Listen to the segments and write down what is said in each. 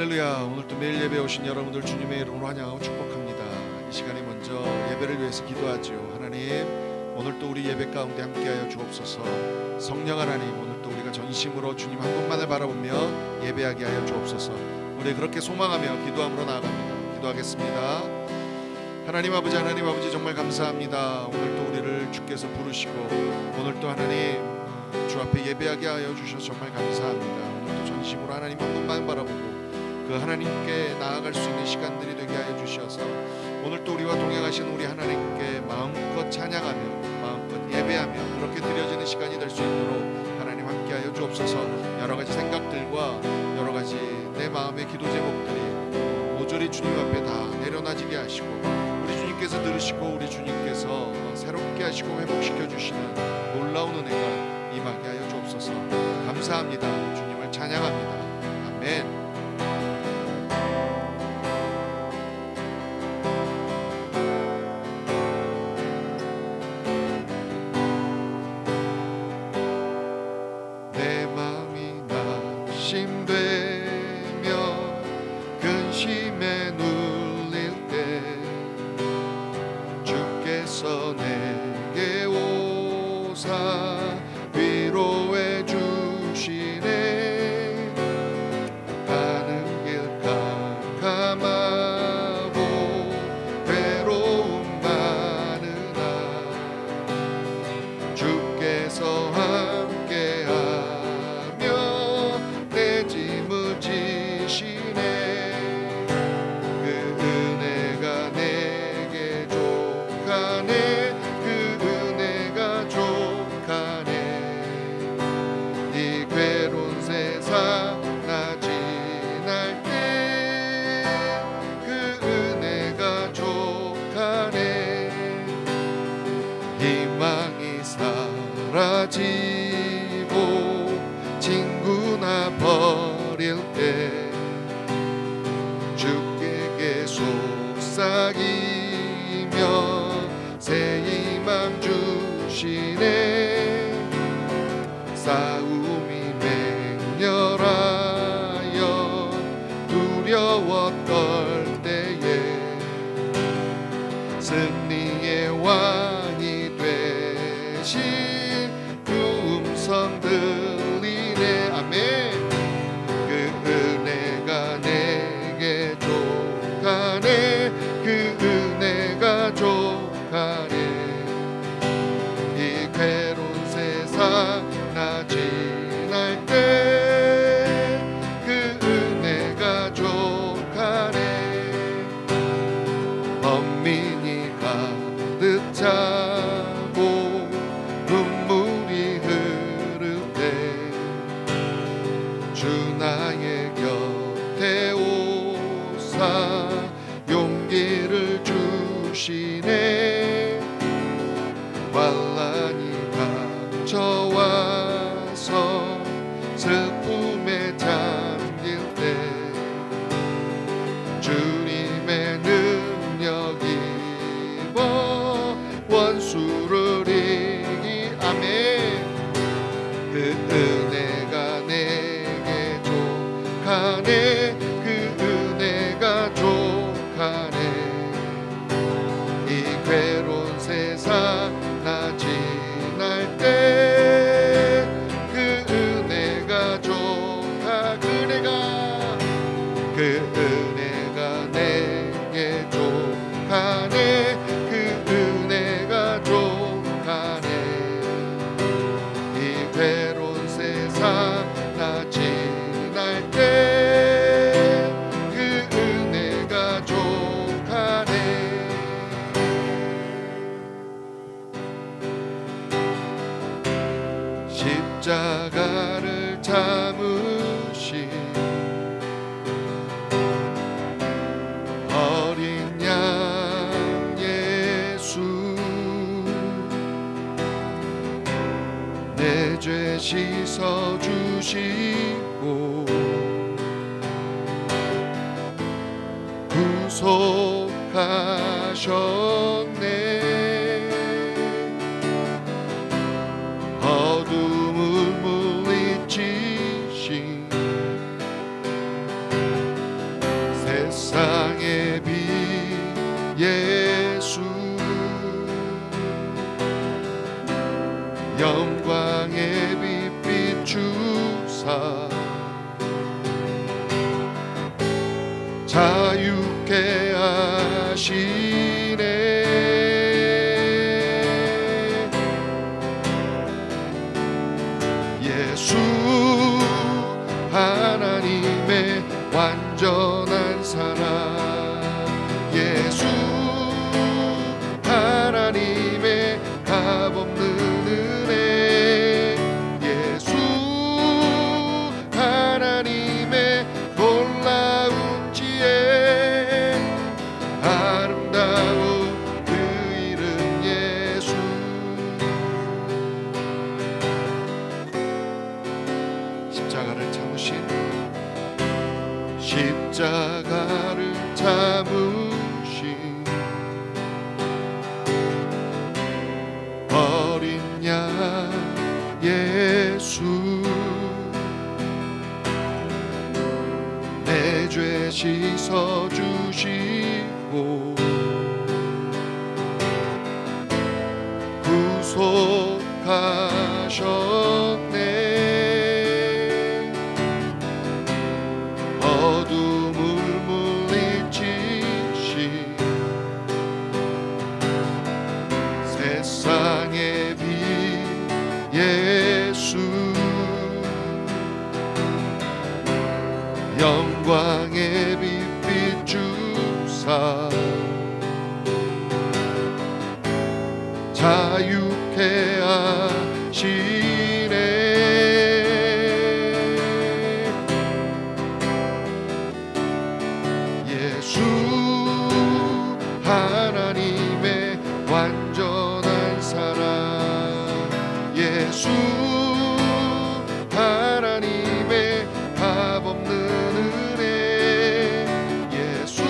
할렐루야. 오늘도 매일 예배 오신 여러분들 주님의 이름으로 환영하고 축복합니다. 이 시간에 먼저 예배를 위해서 기도하지요. 하나님, 오늘도 우리 예배 가운데 함께하여 주옵소서. 성령 하나님, 오늘도 우리가 전심으로 주님 한 분만을 바라보며 예배하게 하여 주옵소서. 우리 그렇게 소망하며 기도함으로 나아갑니다. 기도하겠습니다. 하나님 아버지 정말 감사합니다. 오늘도 우리를 주께서 부르시고 오늘도 하나님 주 앞에 예배하게 하여 주셔서 정말 감사합니다. 오늘도 전심으로 하나님 한 분만 바라보고 그 하나님께 나아갈 수 있는 시간들이 되게 하여 주셔서 오늘도 우리와 동행하신 우리 하나님께 마음껏 찬양하며 마음껏 예배하며 그렇게 드려지는 시간이 될 수 있도록 하나님 함께 하여 주옵소서. 여러 가지 생각들과 여러 가지 내 마음의 기도 제목들이 모조리 주님 앞에 다 내려놔지게 하시고 우리 주님께서 들으시고 우리 주님께서 새롭게 하시고 회복시켜 주시는 놀라운 은혜가 임하게 하여 주옵소서. 감사합니다. 주님을 찬양합니다. 아멘. 근심에 눌릴 때 주께서 내게 오사 위로해 주시네. 가는 길 캄캄하고 외로움 많으나 주께서 함께하며 내 짐을 지시네. 희망이 사라지고 친구나 버릴 때 주께 속삭이며 새 희망 주시네. 싸움이 맹렬하여 두려워 떨 때에 승리의 왕이 되신 그 음성 들리네. 아멘. 그 은혜가 내게 족하네. 그 은혜가 족하네. 이 괴로운 세상 나 지날 때 그 은혜가 족하네. 범민이 가득 차고 눈물이 흐를 때 주 나의 곁에 오사 용기를 주시네. 환난이 닥쳐와서 슬픔에 잠길 때 주님의 능력 입어 원수를 이기. 아멘. 그 은혜가 내게 족하네. 그 은혜가 족하네. 이 괴로운 세상 나 지날 때 그 은혜가 족하. 그 은혜가 내게 족하네. 그 은혜가 족하네. 이 괴로운 세상 나 지날 때 그 은혜가 족하네. 십자가를 참으신 어린 양 예수 내 죄 씻어 주시고 구속하셨네. 어둠을 물리치신 주사 자유케 하시네. 예수 하나님의 완전한 사랑, 예수 하나님의 값없는 은혜, 예수 하나님의 놀라운 지혜, 아름다운 그 이름 예수. 십자가를 참으신, 십자가를 참으신 어린 양 예수, 내 죄 씻어주시고 구속하셨네. 어둠을 물리치신 세상의 빛 예수, 영광의 빛 주사 자유케 하시네. 예수 하나님의 완전한 사랑, 예수 하나님의 값없는 은혜, 예수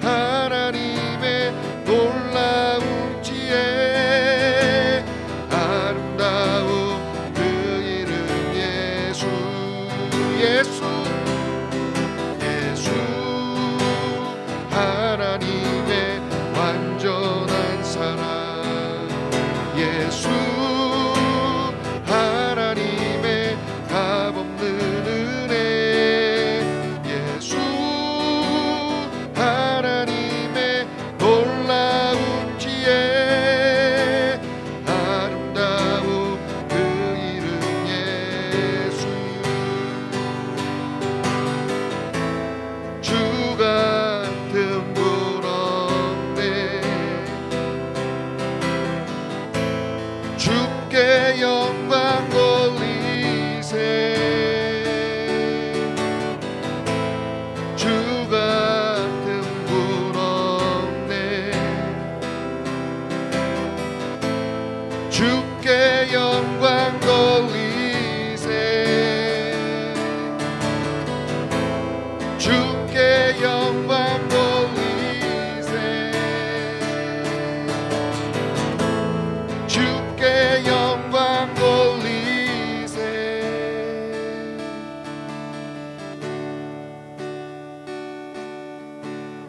하나님의 놀라운 지혜, 아름다운 그 이름 예수. 예수 예수 하나님의 완전한 사랑, 예수 하나님의 값없는 은혜, 예수 하나님의 놀라운 지혜, 아름다운 그 이름 예수. 주 같은 분 없네, 주께 영광 돌리세. 주 같은 분 없네, 주께 영광 돌리세. 주께 영광 돌리세. 주께 영광 돌리세.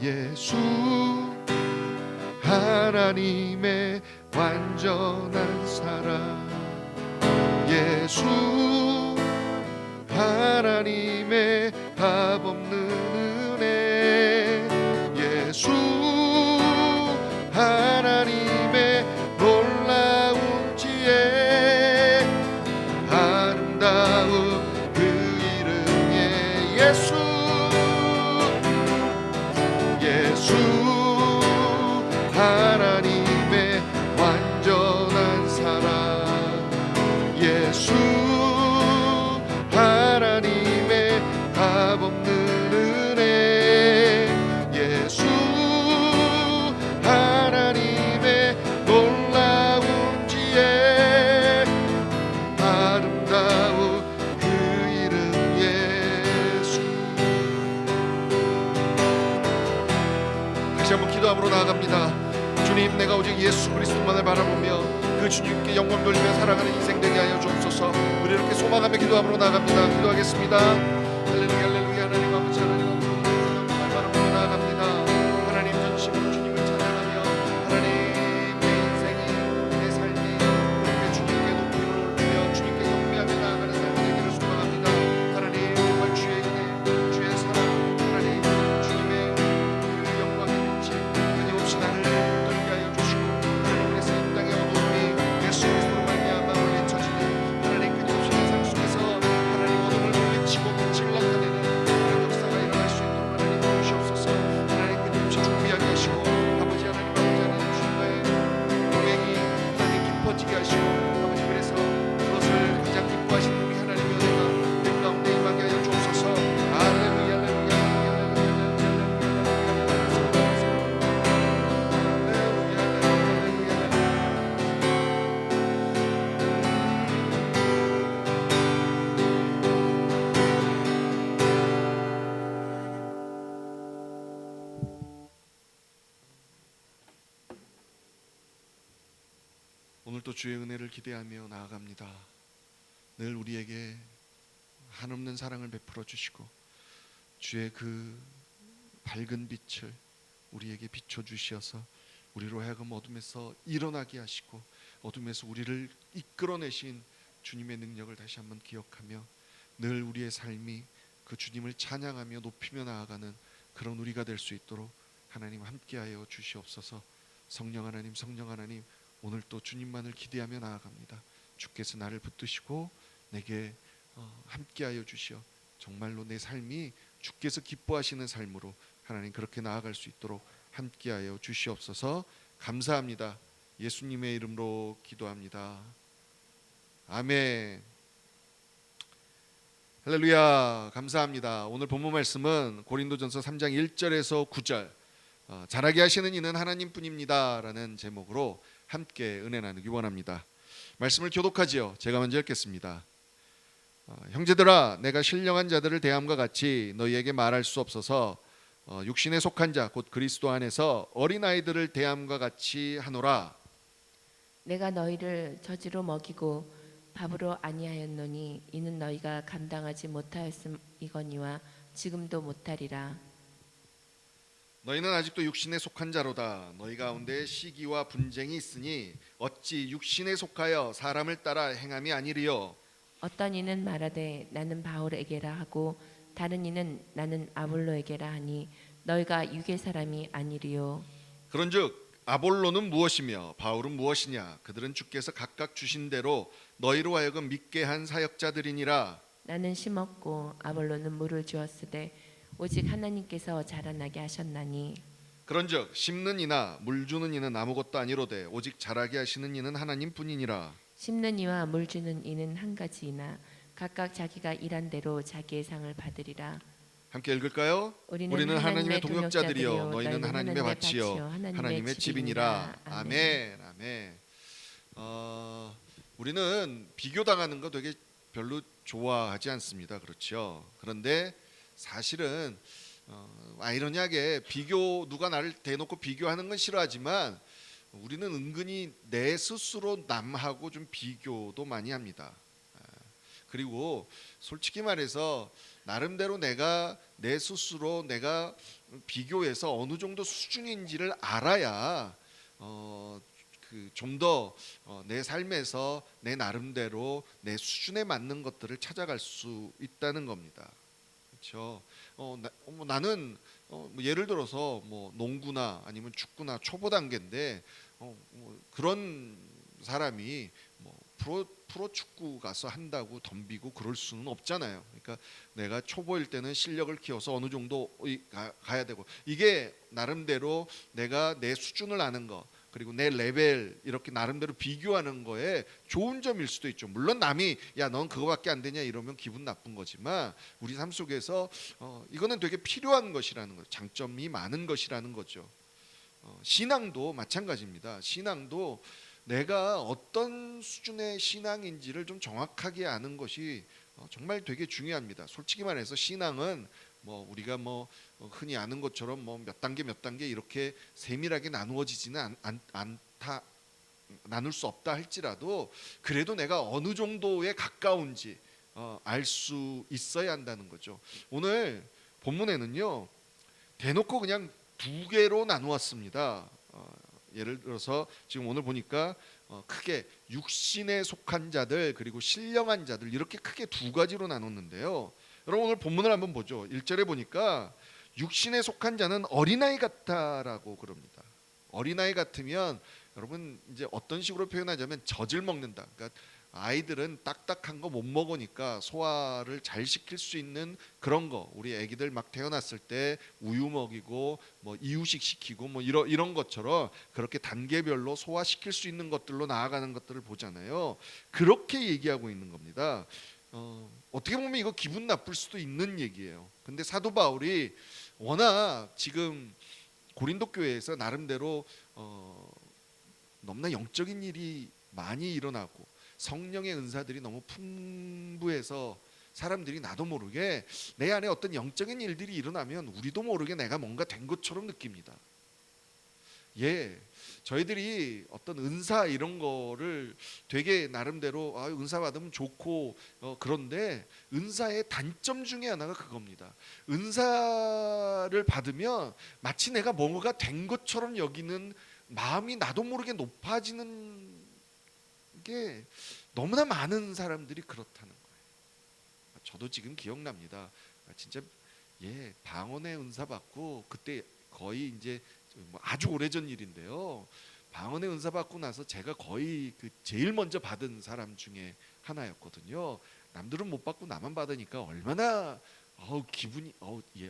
예수 하나님의 완전한 사랑, 예수 하나님의 값없는 은혜, 예수 하나님의 놀라운 지혜, 아름다운 그 이름의 예수. 예수 하나님의 완전한 사랑, 예수 하나님의 값없는 은혜, 예수 하나님의 놀라운 지혜, 아름다운 그 이름 예수. 다시 한번 기도함으로 나아갑니다. 주님, 내가 오직 예수 그리스도만을 바라보며 그 주님께 영광 돌리며 살아가는 인생 되게 하여 주옵소서. 우리 이렇게 소망하며 기도함으로 나아갑니다. 기도하겠습니다. 할렐루야 할렐루야. 하나님 아버지, 하나님 아버지, 주님을 바라보며 나아갑니다. 하나님 전심으로 주님을 찬양하며 하나님 내 인생이, 내 삶이 그렇게 주님께 높이를 올리며 주님께 경배하며 나아가는 삶이 오늘도 주의 은혜를 기대하며 나아갑니다. 늘 우리에게 한없는 사랑을 베풀어 주시고 주의 그 밝은 빛을 우리에게 비춰 주시어서 우리로 하여금 어둠에서 일어나게 하시고 어둠에서 우리를 이끌어내신 주님의 능력을 다시 한번 기억하며 늘 우리의 삶이 그 주님을 찬양하며 높이며 나아가는 그런 우리가 될 수 있도록 하나님 함께하여 주시옵소서. 성령 하나님 오늘 또 주님만을 기대하며 나아갑니다. 주께서 나를 붙드시고 내게 함께하여 주시어 정말로 내 삶이 주께서 기뻐하시는 삶으로 하나님 그렇게 나아갈 수 있도록 함께하여 주시옵소서. 감사합니다. 예수님의 이름으로 기도합니다. 아멘. 할렐루야. 감사합니다. 오늘 본문 말씀은 고린도전서 3장 1절에서 9절 잘하게 하시는 이는 하나님뿐입니다 라는 제목으로 함께 은혜 나누기 원합니다. 말씀을 교독하지요. 제가 먼저 읽겠습니다. 형제들아 내가 신령한 자들을 대함과 같이 너희에게 말할 수 없어서 육신에 속한 자 곧 그리스도 안에서 어린아이들을 대함과 같이 하노라. 내가 너희를 저지로 먹이고 밥으로 아니하였노니 이는 너희가 감당하지 못하였음이거니와 지금도 못하리라. 너희는 아직도 육신에 속한 자로다. 너희 가운데 시기와 분쟁이 있으니 어찌 육신에 속하여 사람을 따라 행함이 아니리요. 어떤 이는 말하되 나는 바울에게라 하고 다른 이는 나는 아볼로에게라 하니 너희가 육의 사람이 아니리요. 그런즉 아볼로는 무엇이며 바울은 무엇이냐? 그들은 주께서 각각 주신 대로 너희로 하여금 믿게 한 사역자들이니라. 나는 심었고 아볼로는 물을 주었으되 오직 하나님께서 자라나게 하셨나니. 그런즉 심는 이나 물 주는 이는 아무것도 아니로되 오직 자라게 하시는 이는 하나님뿐이니라. 심는 이와 물 주는 이는 한 가지이나 각각 자기가 일한 대로 자기의 상을 받으리라. 함께 읽을까요? 우리는 하나님의 동역자들이요 너희는 하나님의 밭이요 하나님의 집이니라. 아멘. 아멘. 우리는 비교당하는 거 되게 별로 좋아하지 않습니다. 그렇죠? 그런데 사실은 아이러니하게 누가 나를 대놓고 비교하는 건 싫어하지만 우리는 은근히 내 스스로 남하고 좀 비교도 많이 합니다. 그리고 솔직히 말해서 나름대로 내 스스로 내가 비교해서 어느 정도 수준인지를 알아야 좀 더 내 삶에서 내 나름대로 내 수준에 맞는 것들을 찾아갈 수 있다는 겁니다. 그렇죠? 나는 예를 들어서 농구나 아니면 축구나 초보 단계인데 그런 사람이 프로 축구 가서 한다고 덤비고 그럴 수는 없잖아요. 그러니까 내가 초보일 때는 실력을 키워서 어느 정도 가야 되고 이게 나름대로 내가 내 수준을 아는 거 그리고 내 레벨 이렇게 나름대로 비교하는 거에 좋은 점일 수도 있죠. 물론 남이 야 넌 그거밖에 안 되냐 이러면 기분 나쁜 거지만 우리 삶 속에서 이거는 되게 필요한 것이라는 거죠. 장점이 많은 것이라는 거죠. 신앙도 마찬가지입니다. 신앙도 내가 어떤 수준의 신앙인지를 좀 정확하게 아는 것이 정말 되게 중요합니다. 솔직히 말해서 신앙은 우리가 흔히 아는 것처럼 몇 단계 이렇게 세밀하게 나누어지지는 않다, 나눌 수 없다 할지라도 그래도 내가 어느 정도에 가까운지 알 수 있어야 한다는 거죠. 오늘 본문에는요 대놓고 그냥 두 개로 나누었습니다. 예를 들어서 지금 오늘 보니까 크게 육신에 속한 자들 그리고 신령한 자들 이렇게 크게 두 가지로 나눴는데요. 여러분 오늘 본문을 한번 보죠. 1절에 보니까 육신에 속한 자는 어린아이 같다라고 그럽니다. 어린아이 같으면 여러분 이제 어떤 식으로 표현하자면 젖을 먹는다. 그러니까 아이들은 딱딱한 거 못 먹으니까 소화를 잘 시킬 수 있는 그런 거 우리 애기들 막 태어났을 때 우유 먹이고 이유식 시키고 이런 것처럼 그렇게 단계별로 소화시킬 수 있는 것들로 나아가는 것들을 보잖아요. 그렇게 얘기하고 있는 겁니다. 어떻게 보면 이거 기분 나쁠 수도 있는 얘기예요. 근데 사도 바울이 워낙 지금 고린도 교회에서 나름대로 너무나 영적인 일이 많이 일어나고 성령의 은사들이 너무 풍부해서 사람들이 나도 모르게 내 안에 어떤 영적인 일들이 일어나면 우리도 모르게 내가 뭔가 된 것처럼 느낍니다. 저희들이 어떤 은사 이런 거를 되게 나름대로 은사 받으면 좋고 그런데 은사의 단점 중에 하나가 그겁니다. 은사를 받으면 마치 내가 뭔가 된 것처럼 여기는 마음이 나도 모르게 높아지는 게 너무나 많은 사람들이 그렇다는 거예요. 저도 지금 기억납니다. 진짜 방언의 은사 받고 그때 거의 이제 아주 오래전 일인데요. 방언의 은사 받고 나서 제가 거의 그 제일 먼저 받은 사람 중에 하나였거든요. 남들은 못 받고 나만 받으니까 얼마나 기분이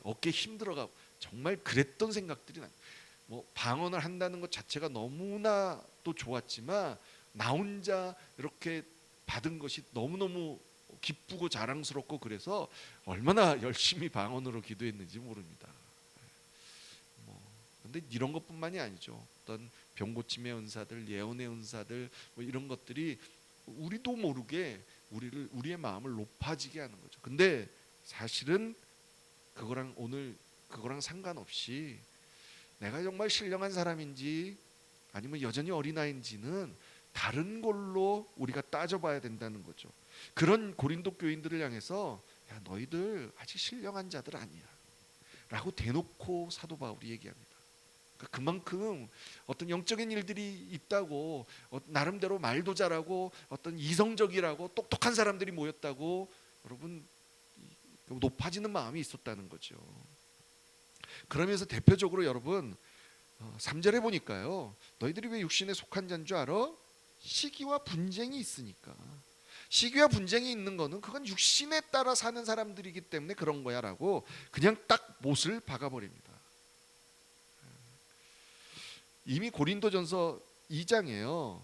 어깨 힘들어가 정말 그랬던 생각들이 나요. 뭐 방언을 한다는 것 자체가 너무나 또 좋았지만 나 혼자 이렇게 받은 것이 너무너무 기쁘고 자랑스럽고 그래서 얼마나 열심히 방언으로 기도했는지 모릅니다. 근데 이런 것뿐만이 아니죠. 어떤 병고침의 은사들, 예언의 은사들 이런 것들이 우리도 모르게 우리의 마음을 높아지게 하는 거죠. 근데 사실은 그거랑 상관없이 내가 정말 신령한 사람인지 아니면 여전히 어린아이인지는 다른 걸로 우리가 따져봐야 된다는 거죠. 그런 고린도 교인들을 향해서 너희들 아직 신령한 자들 아니야 라고 대놓고 사도 바울이 얘기합니다. 그만큼 어떤 영적인 일들이 있다고 나름대로 말도 잘하고 어떤 이성적이라고 똑똑한 사람들이 모였다고 여러분 높아지는 마음이 있었다는 거죠. 그러면서 대표적으로 여러분 3절에 보니까요. 너희들이 왜 육신에 속한 자인 줄 알아? 시기와 분쟁이 있으니까. 시기와 분쟁이 있는 거는 그건 육신에 따라 사는 사람들이기 때문에 그런 거야 라고 그냥 딱 못을 박아버립니다. 이미 고린도전서 2장이에요.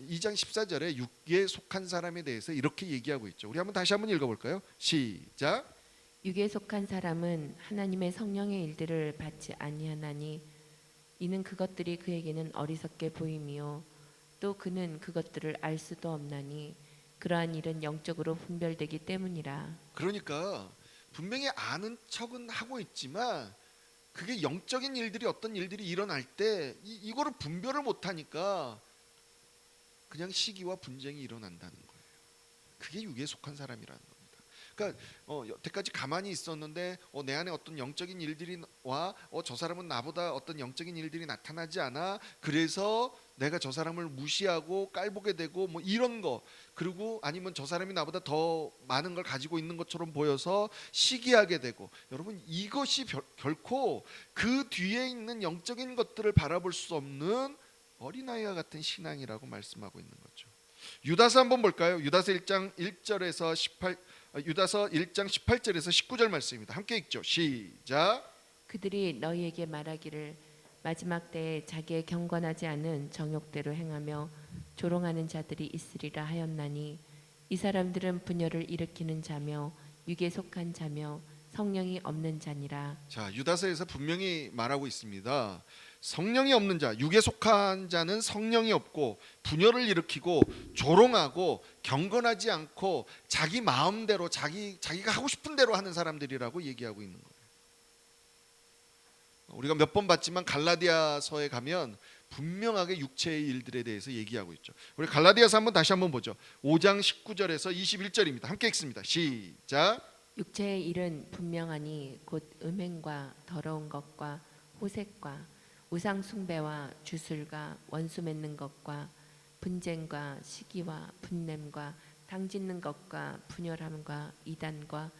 2장 14절에 육에 속한 사람에 대해서 이렇게 얘기하고 있죠. 우리 다시 한번 읽어볼까요? 시작. 육에 속한 사람은 하나님의 성령의 일들을 받지 아니하나니 이는 그것들이 그에게는 어리석게 보임이요 또 그는 그것들을 알 수도 없나니 그러한 일은 영적으로 분별되기 때문이라. 그러니까 분명히 아는 척은 하고 있지만 그게 영적인 일들이 어떤 일들이 일어날 때 이거를 분별을 못하니까 그냥 시기와 분쟁이 일어난다는 거예요. 그게 육에 속한 사람이라는 겁니다. 그러니까 여태까지 가만히 있었는데 내 안에 어떤 영적인 일들이 와 저 사람은 나보다 어떤 영적인 일들이 나타나지 않아 그래서 내가 저 사람을 무시하고 깔보게 되고 뭐 이런 거 그리고 아니면 저 사람이 나보다 더 많은 걸 가지고 있는 것처럼 보여서 시기하게 되고 여러분 이것이 결코 그 뒤에 있는 영적인 것들을 바라볼 수 없는 어린아이와 같은 신앙이라고 말씀하고 있는 거죠. 유다서 한번 볼까요? 유다서 1장 1절에서 18 유다서 1장 18절에서 19절 말씀입니다. 함께 읽죠. 시작. 그들이 너희에게 말하기를 마지막 때에 자기의 경건하지 않은 정욕대로 행하며 조롱하는 자들이 있으리라 하였나니 이 사람들은 분열을 일으키는 자며 육에 속한 자며 성령이 없는 자니라. 자, 유다서에서 분명히 말하고 있습니다. 성령이 없는 자, 육에 속한 자는 성령이 없고 분열을 일으키고 조롱하고 경건하지 않고 자기 마음대로 자기가 하고 싶은 대로 하는 사람들이라고 얘기하고 있는 거예요. 우리가 몇 번 봤지만 갈라디아서에 가면 분명하게 육체의 일들에 대해서 얘기하고 있죠. 우리 갈라디아서 다시 한번 보죠. 5장 19절에서 21절입니다. 함께 읽습니다. 시작. 육체의 일은 분명하니 곧 음행과 더러운 것과 호색과 우상 숭배와 주술과 원수 맺는 것과 분쟁과 시기와 분냄과 당짓는 것과 분열함과 이단과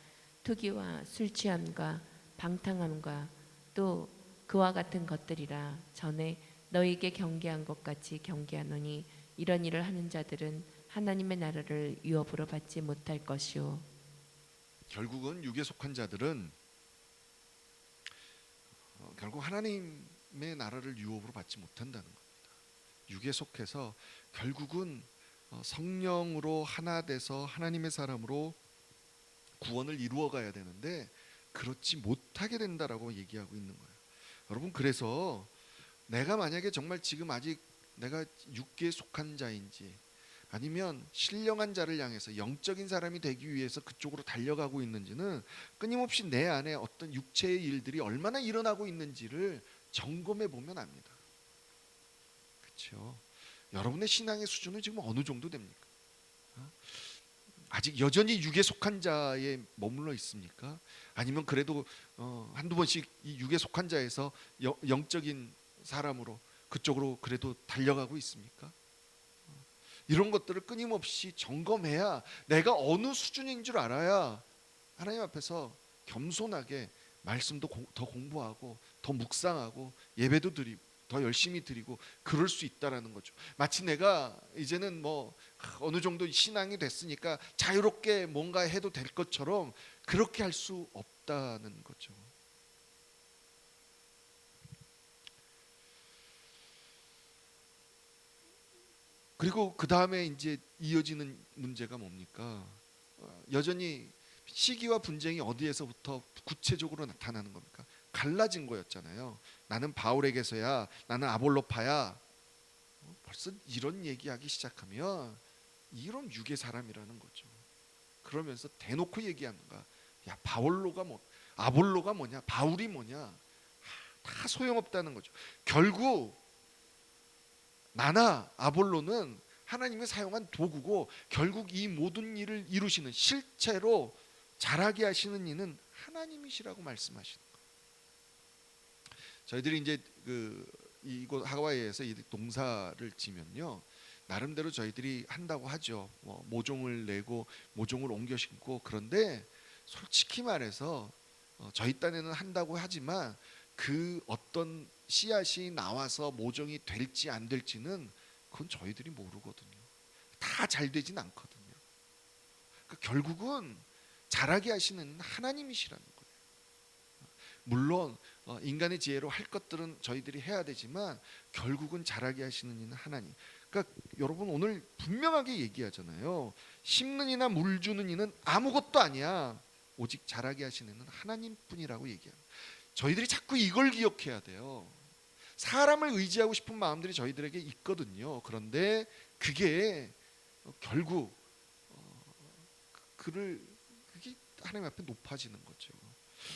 투기와 술 취함과 방탕함과 또 그와 같은 것들이라. 전에 너희에게 경계한 것 같이 경계하노니 이런 일을 하는 자들은 하나님의 나라를 유업으로 받지 못할 것이요. 결국은 육에 속한 자들은 결국 하나님의 나라를 유업으로 받지 못한다는 겁니다. 육에 속해서 결국은 성령으로 하나 돼서 하나님의 사람으로 구원을 이루어 가야 되는데 그렇지 못하게 된다라고 얘기하고 있는 거예요. 여러분 그래서 내가 만약에 정말 지금 아직 내가 육계에 속한 자인지 아니면 신령한 자를 향해서 영적인 사람이 되기 위해서 그쪽으로 달려가고 있는지는 끊임없이 내 안에 어떤 육체의 일들이 얼마나 일어나고 있는지를 점검해 보면 압니다. 그렇죠. 여러분의 신앙의 수준은 지금 어느 정도 됩니까? 아직 여전히 육에 속한 자에 머물러 있습니까? 아니면 그래도 한두 번씩 이 육에 속한 자에서 영적인 사람으로 그쪽으로 그래도 달려가고 있습니까? 이런 것들을 끊임없이 점검해야, 내가 어느 수준인 줄 알아야 하나님 앞에서 겸손하게 말씀도 더 공부하고 더 묵상하고 예배도 드리고 더 열심히 드리고 그럴 수 있다라는 거죠. 마치 내가 이제는 뭐 어느 정도 신앙이 됐으니까 자유롭게 뭔가 해도 될 것처럼 그렇게 할 수 없다는 거죠. 그리고 그 다음에 이제 이어지는 문제가 뭡니까? 여전히 시기와 분쟁이 어디에서부터 구체적으로 나타나는 겁니까? 갈라진 거였잖아요. 나는 바울에게서야, 나는 아볼로파야. 벌써 이런 얘기하기 시작하면 이런 육의 사람이라는 거죠. 그러면서 대놓고 얘기하는가? 야, 바울로가 뭐, 아볼로가 뭐냐, 바울이 뭐냐, 다 소용없다는 거죠. 결국 나나 아볼로는 하나님이 사용한 도구고, 결국 이 모든 일을 이루시는, 실체로 자라게 하시는 이는 하나님이시라고 말씀하시는 거예요. 저희들이 이제 이곳 하와이에서 이 농사를 지면요, 나름대로 저희들이 한다고 하죠. 뭐 모종을 내고 모종을 옮겨 심고. 그런데 솔직히 말해서 저희 딴에는 한다고 하지만 그 어떤 씨앗이 나와서 모종이 될지 안 될지는 그건 저희들이 모르거든요. 다 잘 되진 않거든요. 그러니까 결국은 자라게 하시는 하나님이시라는 거예요. 물론 인간의 지혜로 할 것들은 저희들이 해야 되지만 결국은 자라게 하시는 이는 하나님. 그러니까 여러분 오늘 분명하게 얘기하잖아요. 심는 이나 물 주는 이는 아무것도 아니야. 오직 자라게 하시는 이는 하나님뿐이라고 얘기합니다. 저희들이 자꾸 이걸 기억해야 돼요. 사람을 의지하고 싶은 마음들이 저희들에게 있거든요. 그런데 그게 결국 그게 하나님 앞에 높아지는 거죠.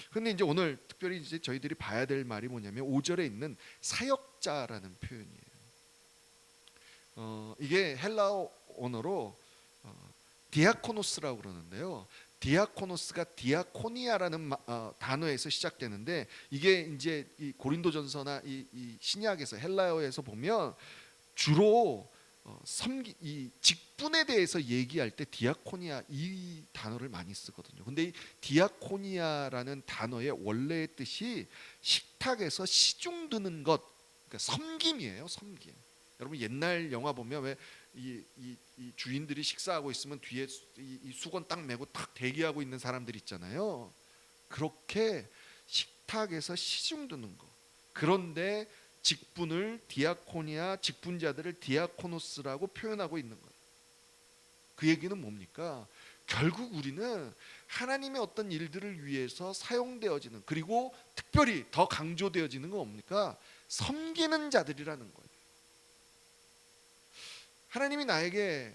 그런데 이제 오늘 특별히 이제 저희들이 봐야 될 말이 뭐냐면 5절에 있는 사역자라는 표현이에요. 이게 헬라어 언어로 디아코노스라고 그러는데요. 디아코노스가 디아코니아라는 단어에서 시작되는데, 이게 이제 이 고린도전서나 이 신약에서 헬라어에서 보면 주로 이 직분에 대해서 얘기할 때 디아코니아 이 단어를 많이 쓰거든요. 근데 이 디아코니아라는 단어의 원래의 뜻이 식탁에서 시중 드는 것, 그러니까 섬김이에요. 섬김. 여러분 옛날 영화 보면 왜 이 주인들이 식사하고 있으면 뒤에 이 수건 딱 메고 딱 대기하고 있는 사람들 있잖아요. 그렇게 식탁에서 시중 드는 거. 그런데 직분을 디아코니아, 직분자들을 디아코노스라고 표현하고 있는 거예요. 그 얘기는 뭡니까? 결국 우리는 하나님의 어떤 일들을 위해서 사용되어지는, 그리고 특별히 더 강조되어지는 건 뭡니까? 섬기는 자들이라는 거예요. 하나님이 나에게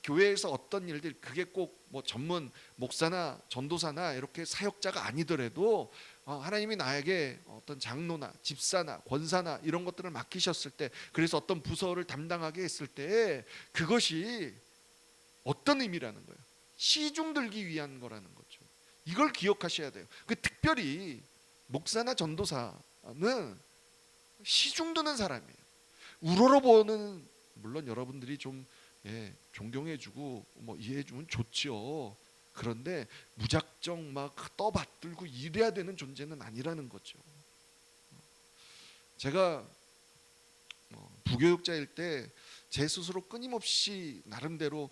교회에서 어떤 일들, 그게 꼭 뭐 전문 목사나 전도사나 이렇게 사역자가 아니더라도 하나님이 나에게 어떤 장로나 집사나 권사나 이런 것들을 맡기셨을 때, 그래서 어떤 부서를 담당하게 했을 때 그것이 어떤 의미라는 거예요? 시중 들기 위한 거라는 거죠. 이걸 기억하셔야 돼요. 특별히 목사나 전도사는 시중 드는 사람이에요. 우러러보는, 물론 여러분들이 좀 존경해주고 뭐 이해해주면 좋죠. 그런데 무작정 막 떠받들고 이래야 되는 존재는 아니라는 거죠. 제가 부교육자일 때 제 스스로 끊임없이 나름대로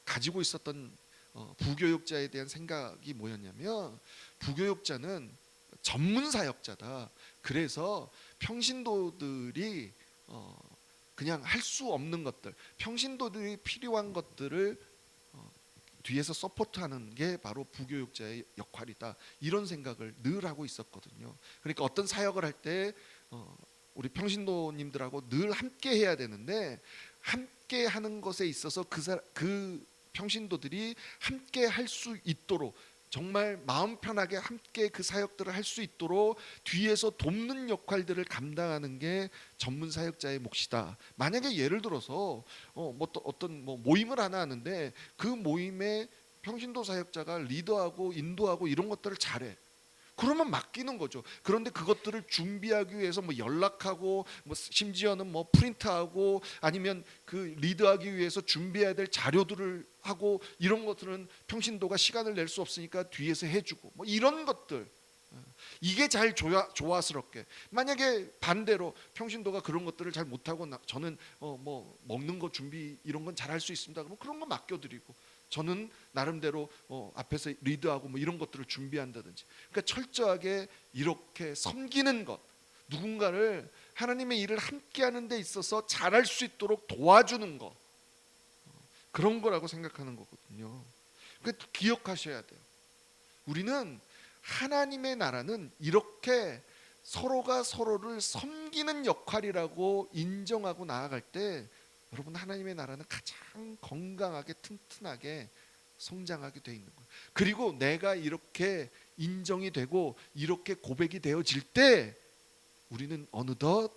가지고 있었던 부교육자에 대한 생각이 뭐였냐면, 부교육자는 전문 사역자다. 그래서 평신도들이 그냥 할 수 없는 것들, 평신도들이 필요한 것들을 뒤에서 서포트하는 게 바로 부교육자의 역할이다. 이런 생각을 늘 하고 있었거든요. 그러니까 어떤 사역을 할 때 우리 평신도님들하고 늘 함께 해야 되는데, 함께 하는 것에 있어서 그 평신도들이 함께 할 수 있도록 정말 마음 편하게 함께 그 사역들을 할 수 있도록 뒤에서 돕는 역할들을 감당하는 게 전문 사역자의 몫이다. 만약에 예를 들어서 어떤 모임을 하나 하는데 그 모임에 평신도 사역자가 리더하고 인도하고 이런 것들을 잘해. 그러면 맡기는 거죠. 그런데 그것들을 준비하기 위해서 연락하고 심지어는 프린트하고 아니면 그 리드하기 위해서 준비해야 될 자료들을 하고 이런 것들은 평신도가 시간을 낼 수 없으니까 뒤에서 해주고 이런 것들, 이게 잘 조화스럽게. 만약에 반대로 평신도가 그런 것들을 잘 못하고 저는 먹는 거 준비 이런 건 잘 할 수 있습니다. 그러면 그런 거 맡겨드리고 저는 나름대로 앞에서 리드하고 이런 것들을 준비한다든지. 그러니까 철저하게 이렇게 섬기는 것, 누군가를 하나님의 일을 함께하는 데 있어서 잘할 수 있도록 도와주는 것, 그런 거라고 생각하는 거거든요. 그러니까 기억하셔야 돼요. 우리는 하나님의 나라는 이렇게 서로가 서로를 섬기는 역할이라고 인정하고 나아갈 때 여러분, 하나님의 나라는 가장 건강하게 튼튼하게 성장하게 돼 있는 거예요. 그리고 내가 이렇게 인정이 되고 이렇게 고백이 되어질 때 우리는 어느덧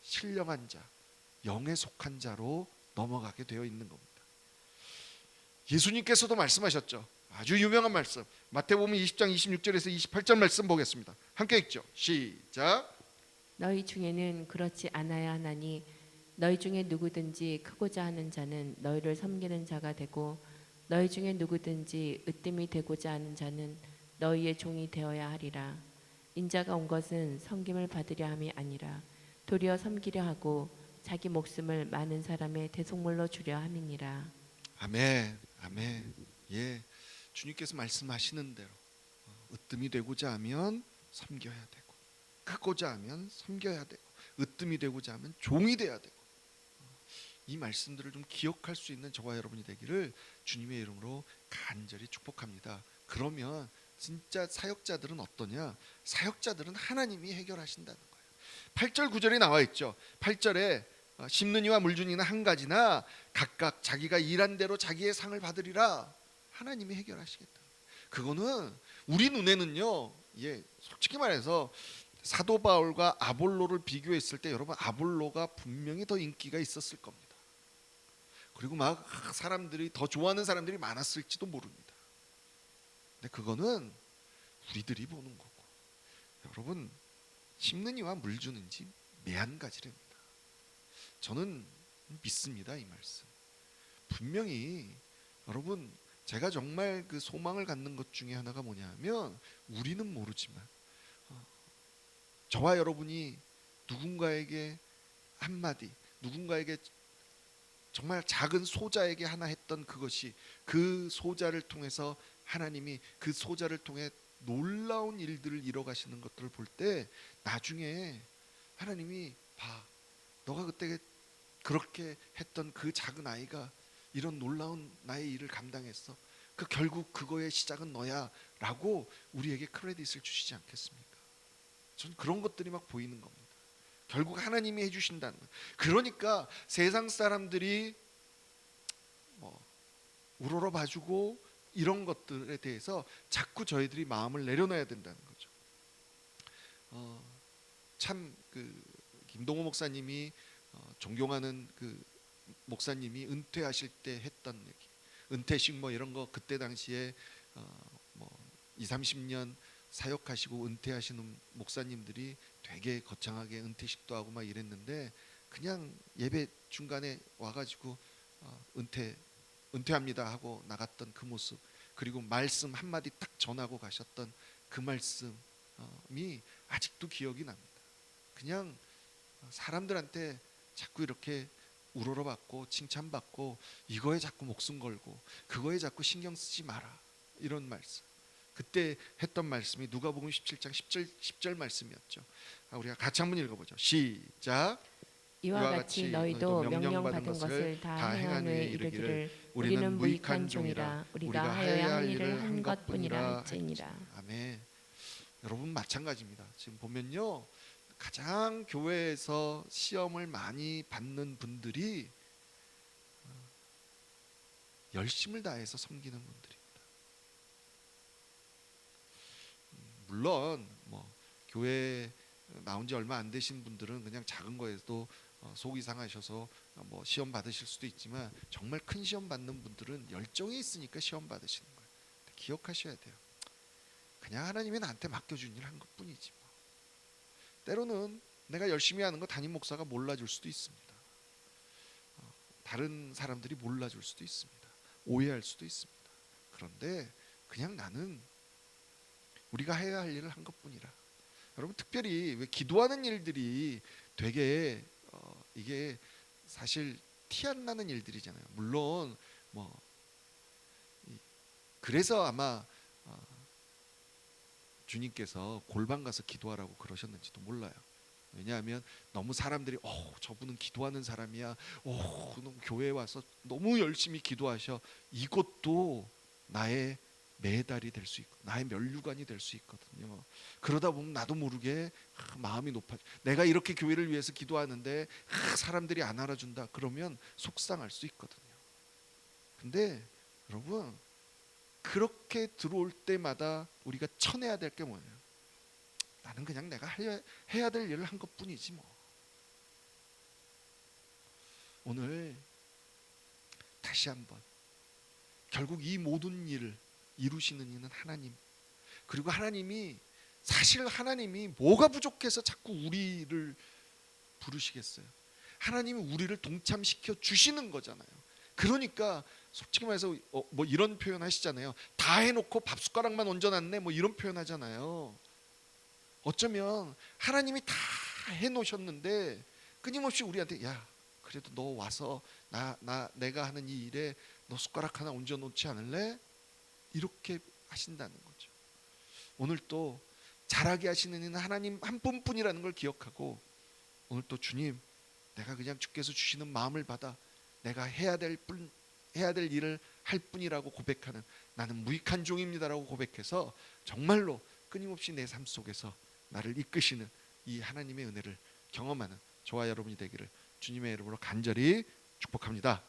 신령한 자, 영에 속한 자로 넘어가게 되어 있는 겁니다. 예수님께서도 말씀하셨죠. 아주 유명한 말씀, 마태복음 20장 26절에서 28절 말씀 보겠습니다. 함께 읽죠. 시작. 너희 중에는 그렇지 않아야 하나니 너희 중에 누구든지 크고자 하는 자는 너희를 섬기는 자가 되고 너희 중에 누구든지 으뜸이 되고자 하는 자는 너희의 종이 되어야 하리라. 인자가 온 것은 섬김을 받으려 함이 아니라 도리어 섬기려 하고 자기 목숨을 많은 사람의 대속물로 주려 함이니라. 아멘. 아멘. 예, 주님께서 말씀하시는 대로 으뜸이 되고자 하면 섬겨야 되고, 크고자 하면 섬겨야 되고, 으뜸이 되고자 하면 종이 돼야 되고, 이 말씀들을 좀 기억할 수 있는 저와 여러분이 되기를 주님의 이름으로 간절히 축복합니다. 그러면 진짜 사역자들은 어떠냐? 사역자들은 하나님이 해결하신다는 거예요. 8절 9절이 나와 있죠. 8절에 심는 이와 물 주는 이는 한 가지나 각각 자기가 일한 대로 자기의 상을 받으리라. 하나님이 해결하시겠다. 그거는 우리 눈에는요, 솔직히 말해서 사도 바울과 아볼로를 비교했을 때 여러분, 아볼로가 분명히 더 인기가 있었을 겁니다. 그리고 막 사람들이 더 좋아하는 사람들이 많았을지도 모릅니다. 근데 그거는 우리들이 보는 거고, 여러분, 심는 이와 물 주는 지 매한가지랍니다. 저는 믿습니다, 이 말씀. 분명히 여러분, 제가 정말 그 소망을 갖는 것 중에 하나가 뭐냐면, 우리는 모르지만 저와 여러분이 누군가에게 한마디, 누군가에게 정말 작은 소자에게 하나 했던 그것이 그 소자를 통해서 하나님이 그 소자를 통해 놀라운 일들을 이뤄가시는 것들을 볼 때 나중에 하나님이 봐, 너가 그때 그렇게 했던 그 작은 아이가 이런 놀라운 나의 일을 감당했어. 그 결국 그거의 시작은 너야 라고 우리에게 크레딧을 주시지 않겠습니까? 전 그런 것들이 막 보이는 겁니다. 결국 하나님이 해주신다는 거예요. 그러니까 세상 사람들이 우러러 봐주고 이런 것들에 대해서 자꾸 저희들이 마음을 내려놔야 된다는 거죠. 참 김동호 목사님이 존경하는 그 목사님이 은퇴하실 때 했던 얘기, 은퇴식 이런 거 그때 당시에 20, 30년 사역하시고 은퇴하시는 목사님들이 되게 거창하게 은퇴식도 하고 막 이랬는데, 그냥 예배 중간에 와가지고 은퇴합니다 하고 나갔던 그 모습, 그리고 말씀 한마디 딱 전하고 가셨던 그 말씀이 아직도 기억이 납니다. 그냥 사람들한테 자꾸 이렇게 우러러받고 칭찬받고 이거에 자꾸 목숨 걸고 그거에 자꾸 신경 쓰지 마라, 이런 말씀. 그때 했던 말씀이 누가복음 17장 10절 말씀이었죠. 우리가 같이 한번 읽어보죠. 시작. 이와 같이 너희도 명령받은 것을 다 행한 후에 이르기를 우리는 무익한 종이라 우리가 하여야 할 일을 한 것뿐이라 할지니라. 아멘. 여러분, 마찬가지입니다. 지금 보면요, 가장 교회에서 시험을 많이 받는 분들이 열심을 다해서 섬기는 분들입니다. 물론 뭐 교회 나온 지 얼마 안 되신 분들은 그냥 작은 거에도 속이 상하셔서 뭐 시험 받으실 수도 있지만 정말 큰 시험 받는 분들은 열정이 있으니까 시험 받으시는 거예요. 기억하셔야 돼요. 그냥 하나님이 나한테 맡겨준 일 한 것뿐이지 뭐. 때로는 내가 열심히 하는 거 담임 목사가 몰라줄 수도 있습니다. 다른 사람들이 몰라줄 수도 있습니다. 오해할 수도 있습니다. 그런데 그냥 나는 우리가 해야 할 일을 한 것뿐이라. 여러분 특별히 왜 기도하는 일들이 되게 이게 사실 티 안 나는 일들이잖아요. 물론 뭐 그래서 아마 주님께서 골방 가서 기도하라고 그러셨는지도 몰라요. 왜냐하면 너무 사람들이 저분은 기도하는 사람이야. 너무 교회에 와서 너무 열심히 기도하셔. 이것도 나의 메달이 될 수 있고 나의 면류관이 될 수 있거든요. 그러다 보면 나도 모르게 마음이 높아져. 내가 이렇게 교회를 위해서 기도하는데 사람들이 안 알아준다. 그러면 속상할 수 있거든요. 근데 여러분 그렇게 들어올 때마다 우리가 쳐내야 될 게 뭐예요? 나는 그냥 내가 해야 될 일을 한 것뿐이지 뭐. 오늘 다시 한번 결국 이 모든 일을 이루시는 이는 하나님. 그리고 하나님이 사실 하나님이 뭐가 부족해서 자꾸 우리를 부르시겠어요? 하나님이 우리를 동참시켜 주시는 거잖아요. 그러니까 솔직히 말해서 뭐 이런 표현 하시잖아요. 다 해놓고 밥 숟가락만 얹어놨네 뭐 이런 표현 하잖아요. 어쩌면 하나님이 다 해놓으셨는데 끊임없이 우리한테 야 그래도 너 와서 내가 하는 이 일에 너 숟가락 하나 얹어놓지 않을래? 이렇게 하신다는 거죠. 오늘 또 잘하게 하시는 이는 하나님 한 분뿐이라는 걸 기억하고 오늘 또 주님 내가 그냥 주께서 주시는 마음을 받아 내가 해야 될 일을 할 뿐이라고 고백하는 나는 무익한 종입니다라고 고백해서 정말로 끊임없이 내 삶 속에서 나를 이끄시는 이 하나님의 은혜를 경험하는 저와 여러분이 되기를 주님의 이름으로 간절히 축복합니다.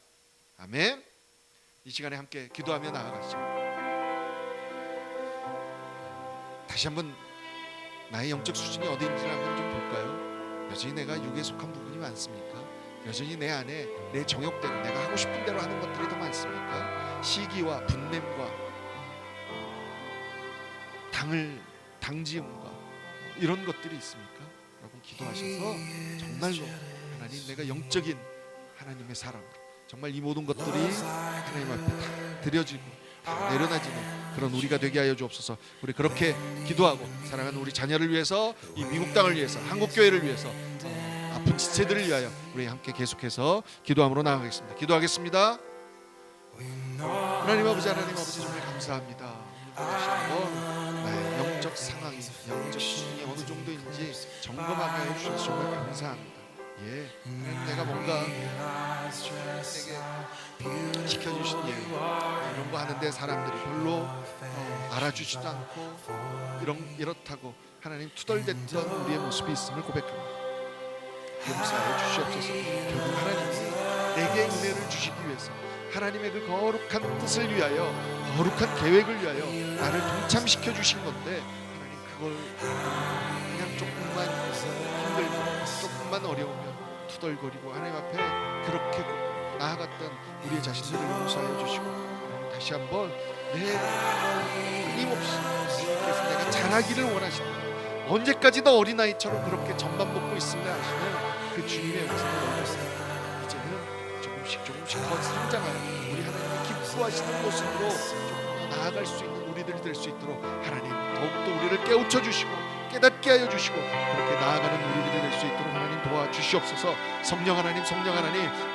아멘. 이 시간에 함께 기도하며 나아가시죠. 다시 한번 나의 영적 수준이 어디인지를 한번 좀 볼까요? 여전히 내가 육에 속한 부분이 많습니까? 여전히 내 안에 내 정욕대로 내가 하고 싶은 대로 하는 것들이 더 많습니까? 시기와 분냄과 당지음과 이런 것들이 있습니까? 여러분 기도하셔서 정말로 하나님 내가 영적인 하나님의 사람으로 정말 이 모든 것들이 하나님 앞에 다 드려지고 다 내려놔지는 그런 우리가 되게 하여 주옵소서. 우리 그렇게 기도하고 사랑하는 우리 자녀를 위해서 이 미국 땅을 위해서 한국 교회를 위해서 아픈 지체들을 위하여 우리 함께 계속해서 기도함으로 나아가겠습니다. 기도하겠습니다. 하나님 아버지 정말 감사합니다. 다시 한번 나의 영적 상황이 영적 수준이 어느 정도인지 점검하게 해주셔서 정말 감사합니다. 내가 뭔가 내게 시켜주신 일 이런 거 하는데 사람들이 별로 알아주지도 않고 이렇다고 하나님 투덜댔던 우리의 모습이 있음을 고백합니다. 용서하여 주시옵소서. 결국 하나님이 내게 은혜를 주시기 위해서 하나님의 그 거룩한 뜻을 위하여 거룩한 계획을 위하여 나를 동참시켜 주신 건데 하나님 그걸 그냥 조금만 힘들고 조금만 어려우면 투덜거리고 하나님 앞에 그렇게 나아갔던 우리의 자신들을 용서하여 주시고 다시 한번 끊임없이 주님께서 내가 잘하기를 원하시는 언제까지도 어린아이처럼 그렇게 전반 먹고 있으려 하시는 그 주님의 역사를 원하시는 이제는 조금씩 더 성장하여 우리 하나님이 기뻐하시는 모습으로 조금 더 나아갈 수 있는 우리들이 될 수 있도록 하나님 더욱더 우리를 깨우쳐 주시고 깨닫게 하여 주시고 그렇게 나아가는 우리들이 될 수 있도록 하나님 도와주시옵소서. 성령 하나님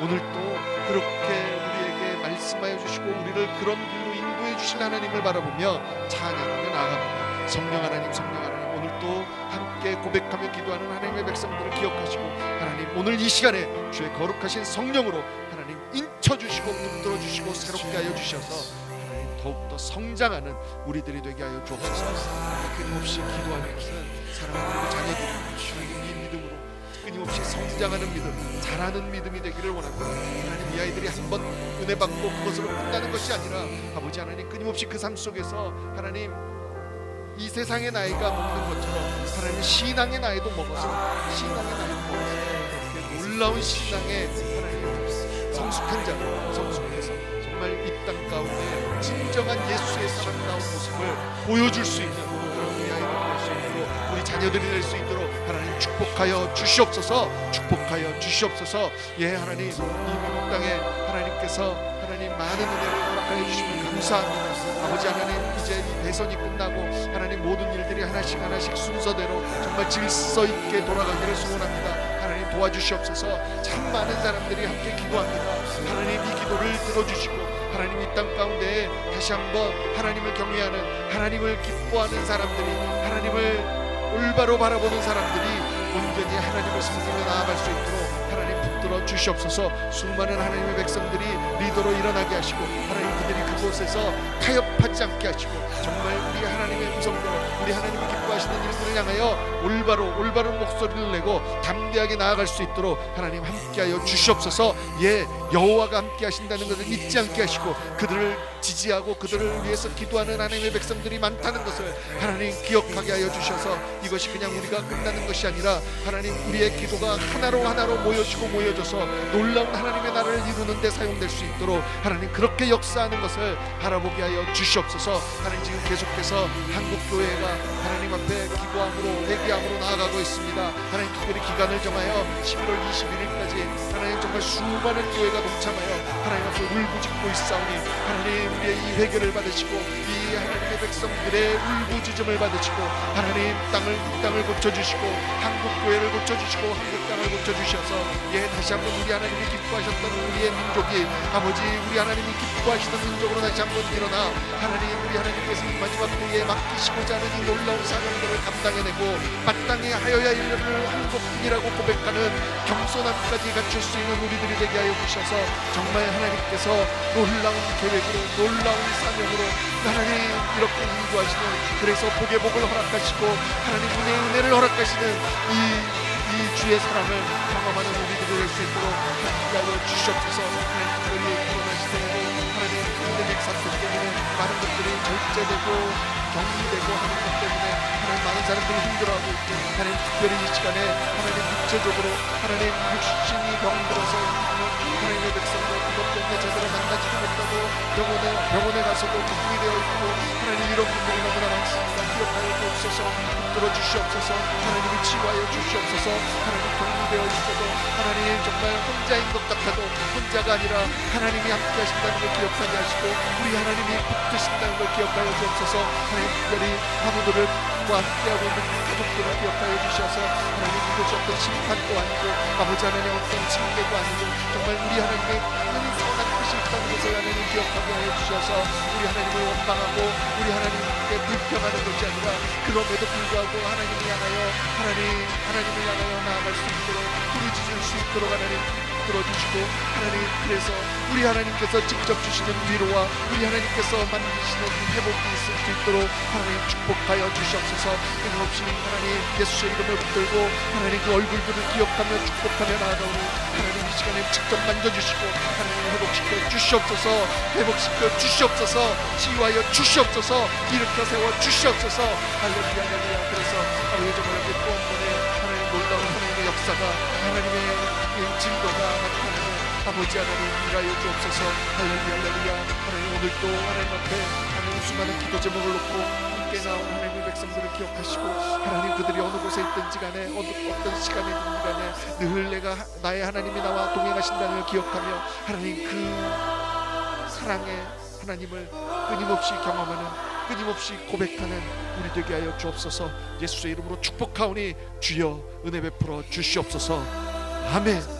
오늘 또 그렇게 우리에게 말씀하여 주시고 우리를 그런 길로 인도해 주신 하나님을 바라보며 찬양하며 나아갑니다. 성령 하나님 오늘 또 함께 고백하며 기도하는 하나님의 백성들을 기억하시고 하나님 오늘 이 시간에 주의 거룩하신 성령으로 하나님 인쳐주시고 붙들어 주시고 새롭게 하여 주셔서 하나님 더욱더 성장하는 우리들이 되게 하여 주옵소서. 끊임없이 기도하는 것은 사랑하는 우리 자녀들이 하나님 이 믿음으로 끊임없이 성장하는 믿음 자라는 믿음이 되기를 원합니다. 하나님 이 아이들이 한번 은혜 받고 그것으로 끝나는 것이 아니라 아버지 하나님 끊임없이 그 삶 속에서 하나님 이 세상의 나이가 먹는 것처럼 하나님 신앙의 나이도 먹어서 이렇게 놀라운 신앙의 하나님 성숙한 자로 성숙해서 정말 이 땅 가운데 진정한 예수의 사랑다운 모습을 보여줄 수 있는 그런 우리 아이들 될 수 있도록 우리 자녀들이 될 수 있도록 하나님 축복하여 주시옵소서. 예, 하나님 이 미국 땅에 하나님께서 하나님 많은 은혜를 허락하여 주시면 감사합니다. 아버지 하나님, 이제 이 대선이 끝나고 하나님 모든 일들이 하나씩 순서대로 정말 질서 있게 돌아가기를 소원합니다. 하나님 도와주시옵소서. 참 많은 사람들이 함께 기도합니다. 하나님 이 기도를 들어주시고 하나님 이 땅 가운데 다시 한번 하나님을 경외하는, 하나님을 기뻐하는 사람들이, 하나님을 올바로 바라보는 사람들이 온전히 하나님을 섬기며 나아갈 수 있도록 하나님 붙들어 주시옵소서. 수많은 하나님의 백성들이 리더로 일어나게 하시고 하나님 그들이 그곳에서 타협하지 않게 하시고 정말 우리 하나님의 음성대로 우리 하나님이 기뻐하시는 일들을 향하여 올바른 목소리를 내고 담대하게 나아갈 수 있도록 하나님 함께하여 주시옵소서. 예, 여호와가 함께 하신다는 것을 잊지 않게 하시고 그들을 지지하고 그들을 위해서 기도하는 하나님의 백성들이 많다는 것을 하나님 기억하게 하여 주셔서 이것이 그냥 우리가 끝나는 것이 아니라 하나님 우리의 기도가 하나로 모여지고 모여져서 놀라운 하나님의 나라를 이루는 데 사용될 수 있도록 하나님 그렇게 역사하는 것을 바라보게 하여 주시옵소서. 하나님 지금 계속해서 한국교회가 하나님 앞에 기도함으로 회개함으로 나아가고 있습니다. 하나님 특별히 기간을 정하여 11월 21일까지 하나님 정말 수많은 교회가 동참하여 하나님 앞에 울부짖고 있사오니 하나님 우리의 이 회개를 받으시고 이 하나님의 백성들의 울부짖음을 받으시고 하나님 땅을 고쳐주시고 한국교회를 고쳐주시고 한국 땅을 고쳐주셔서 예, 다시 한번 우리 하나님이 기뻐하셨던 우리의 민족이 아버지 우리 하나님이 기뻐하시던 민족으로 다시 한번 일어나 하나님 우리 하나님께서 이 마지막 때에 맡기시고자 하는 이 놀라운 사명들을 감당해내고 마땅히 하여야 할 일을 한 것뿐이라고 고백하는 겸손함까지 갖출 수 있는 우리들이 되게 하여 주셔서 정말 하나님께서 놀라운 계획으로 놀라운 사명으로 하나님 이렇게 인도하시는, 그래서 복의 복을 허락하시고 하나님 은혜를 허락하시는 이 주의 사랑을 경험하는 우리들이 될 수 있도록 함께하여 주시옵소서. 하나님 특별히 코로나 시대에도 하나님 팬데믹 사태 때문에 많은 것들이 절제되고 격리되고 하는 것 때문에 하나님 많은 사람들이 힘들어하고 있고 하나님 특별히 이 시간에 하나님 육체적으로 하나님 육신이 병들어서 하나님의 백성들 그것 때문에 제대로 만나지도 못하고 병원에 가서도 걱정이 되어 있고 하나님 이런 분들이 너무나 많습니다. 기억하여 주옵소서. 붙들어 주시옵소서. 하나님이 치유하여 주시옵소서. 하나님 격리되어 있어도 하나님 정말 혼자인 것 같아도 혼자가 아니라 하나님이 함께 하신다는 걸 기억하게 하시고 우리 하나님이 붙드신다는 걸 기억하여 주옵소서. 하나님 특별히 한우들과 함께하고 있는 가족들을 기억하여 주셔서 하나님 이것이 어떤 심판도 아니고 아버지 하나님 어떤 징계도 아니고 정말 우리 하나님의 큰 선한 뜻이 있다는 것을 하나님 기억하게 하여 주셔서 우리 하나님을 원망하고 우리 하나님께 불평하는 것이 아니라 그럼에도 불구하고 하나님을 향하여 나아갈 수 있도록 부르짖을 수 있도록 하나님 들어주시고 하나님 그래서 우리 하나님께서 직접 주시는 위로와 우리 하나님께서 만드시는 회복이 있을 수 있도록 하나님 축복하여 주시옵소서. 끊임없이 하나님 예수의 이름을 붙들고 하나님 그 얼굴들을 기억하며 축복하며 나아가오니 하나님 이 시간에 직접 만져주시고 하나님 회복시켜 주시옵소서. 치유하여 주시옵소서. 일으켜 세워 주시옵소서. 할렐루야. 그래서 아버지 정말 또 한 번의 하나님 놀라운 하나님의 역사가 하나님의 진도가 나타나는 아버지 하나님 일하여 주옵소서. 할렐루야. 하나님 오늘도 하나님 앞에 하나님 수많은 기도 제목을 놓고 함께 나온 하나님의 백성들을 기억하시고 하나님 그들이 어느 곳에 있든지 간에 어떤 시간이든지 간에 늘 내가 나의 하나님이 나와 동행하신다는 걸 기억하며 하나님 그 사랑의 하나님을 끊임없이 경험하는 끊임없이 고백하는 우리 되게 하여 주옵소서. 예수의 이름으로 축복하오니 주여 은혜 베풀어 주시옵소서. 아멘.